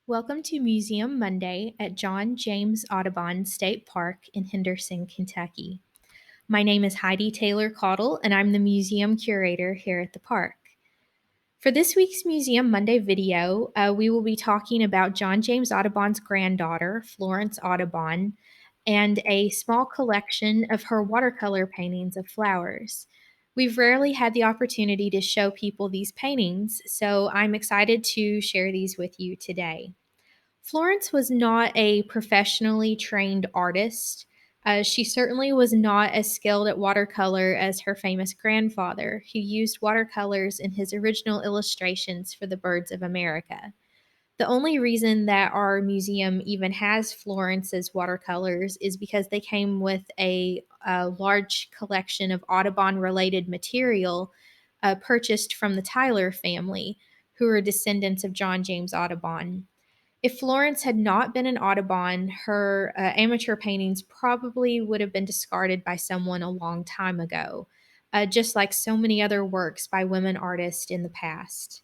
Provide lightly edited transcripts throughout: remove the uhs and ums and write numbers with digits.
Welcome to Museum Monday at John James Audubon State Park in Henderson, Kentucky. My name is Heidi Taylor Caudle, and I'm the museum curator here at the park. For this week's Museum Monday video, we will be talking about John James Audubon's granddaughter, Florence Audubon, and a small collection of her watercolor paintings of flowers. We've rarely had the opportunity to show people these paintings, so I'm excited to share these with you today. Florence was not a professionally trained artist. She certainly was not as skilled at watercolor as her famous grandfather, who used watercolors in his original illustrations for the birds of America. The only reason that our museum even has Florence's watercolors is because they came with a large collection of Audubon related material purchased from the Tyler family, who are descendants of John James Audubon. If Florence had not been an Audubon, her amateur paintings probably would have been discarded by someone a long time ago, just like so many other works by women artists in the past.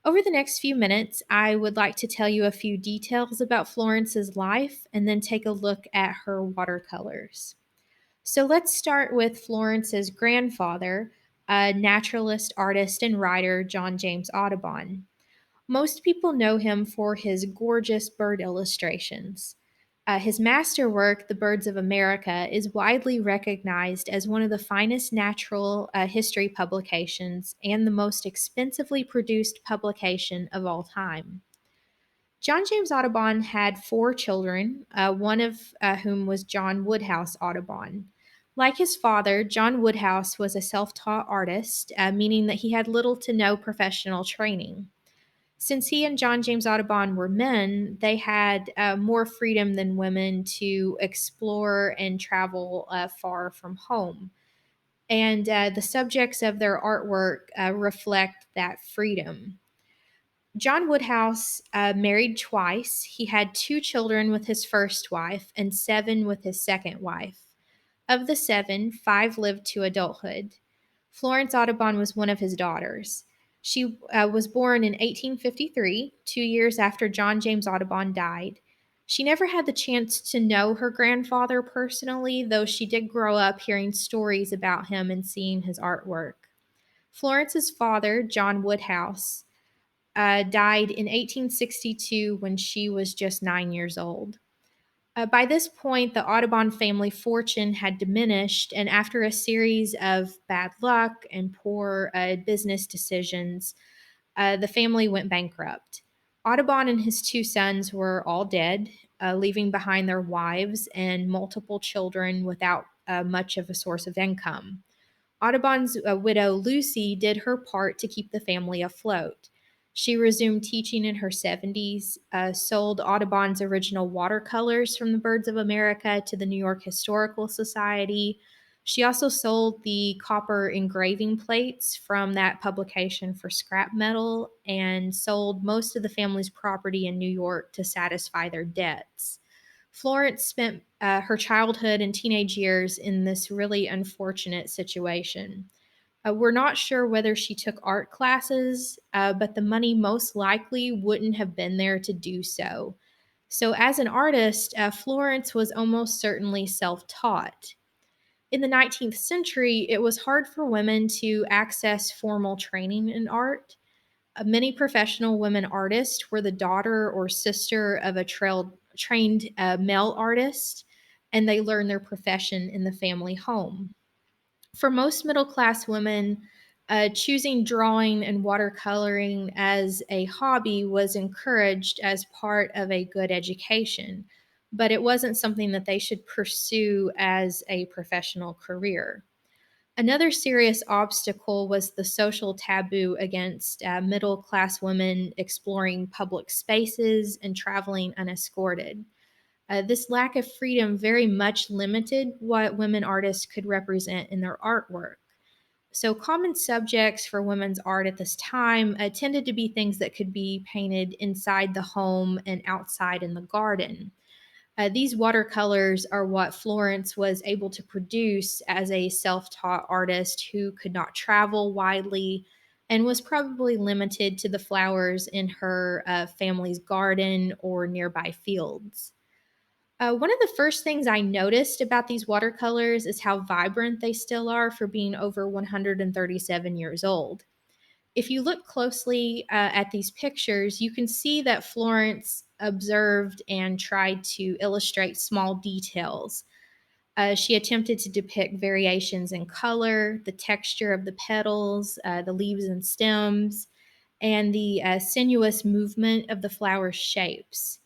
Over the next few minutes, I would like to tell you a few details about Florence's life and then take a look at her watercolors. So let's start with Florence's grandfather, naturalist, artist, and writer John James Audubon. Most people know him for his gorgeous bird illustrations. His masterwork, The Birds of America, is widely recognized as one of the finest natural history publications and the most expensively produced publication of all time. John James Audubon had four children, one of whom was John Woodhouse Audubon. Like his father, John Woodhouse was a self taught artist, meaning that he had little to no professional training. Since he and John James Audubon were men, they had more freedom than women to explore and travel far from home. And the subjects of their artwork reflect that freedom. John Woodhouse married twice. He had two children with his first wife and seven with his second wife. Of the seven, five lived to adulthood. Florence Audubon was one of his daughters. She was born in 1853, 2 years after John James Audubon died. She never had the chance to know her grandfather personally, though she did grow up hearing stories about him and seeing his artwork. Florence's father, John Woodhouse, died in 1862 when she was just 9 years old. By this point, the Audubon family fortune had diminished, and after a series of bad luck and poor business decisions, the family went bankrupt. Audubon and his two sons were all dead, leaving behind their wives and multiple children without much of a source of income. Audubon's widow, Lucy, did her part to keep the family afloat. She resumed teaching in her 70s, sold Audubon's original watercolors from the Birds of America to the New York Historical Society. She also sold the copper engraving plates from that publication for scrap metal and sold most of the family's property in New York to satisfy their debts. Florence spent her childhood and teenage years in this really unfortunate situation. We're not sure whether she took art classes, but the money most likely wouldn't have been there to do so. So, as an artist, Florence was almost certainly self taught. In the 19th century, it was hard for women to access formal training in art. Many professional women artists were the daughter or sister of a trained male artist, and they learned their profession in the family home. For most middle class women, choosing drawing and watercoloring as a hobby was encouraged as part of a good education, but it wasn't something that they should pursue as a professional career. Another serious obstacle was the social taboo against middle class women exploring public spaces and traveling unescorted. This lack of freedom very much limited what women artists could represent in their artwork. So, common subjects for women's art at this time tended to be things that could be painted inside the home and outside in the garden. These watercolors are what Florence was able to produce as a self taught artist who could not travel widely. and was probably limited to the flowers in her family's garden or nearby fields. One of the first things I noticed about these watercolors is how vibrant they still are for being over 137 years old. If you look closely at these pictures, you can see that Florence observed and tried to illustrate small details. She attempted to depict variations in color, the texture of the petals, the leaves and stems, and the sinuous movement of the flower shapes.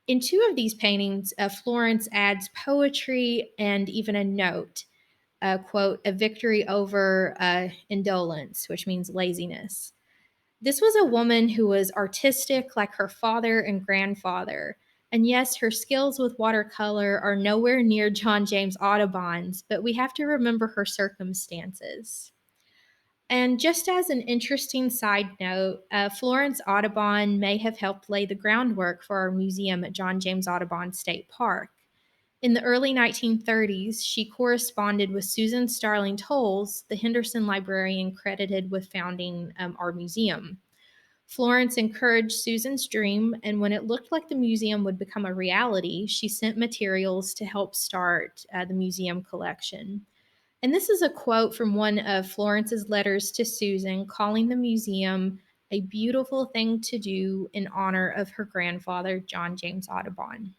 In two of these paintings, Florence adds poetry and even a note, quote, a victory over indolence, which means laziness. This was a woman who was artistic like her father and grandfather. And yes, her skills with watercolor are nowhere near John James Audubon's, but we have to remember her circumstances. And just as an interesting side note, Florence Audubon may have helped lay the groundwork for our museum at John James Audubon State Park. In the early 1930s, she corresponded with Susan Starling Tolles, the Henderson librarian credited with founding our museum. Florence encouraged Susan's dream, and when it looked like the museum would become a reality, she sent materials to help start the museum collection. And this is a quote from one of Florence's letters to Susan, calling the museum a beautiful thing to do in honor of her grandfather, John James Audubon.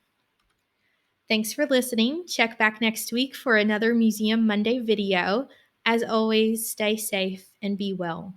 Thanks for listening. Check back next week for another Museum Monday video. As always, stay safe and be well.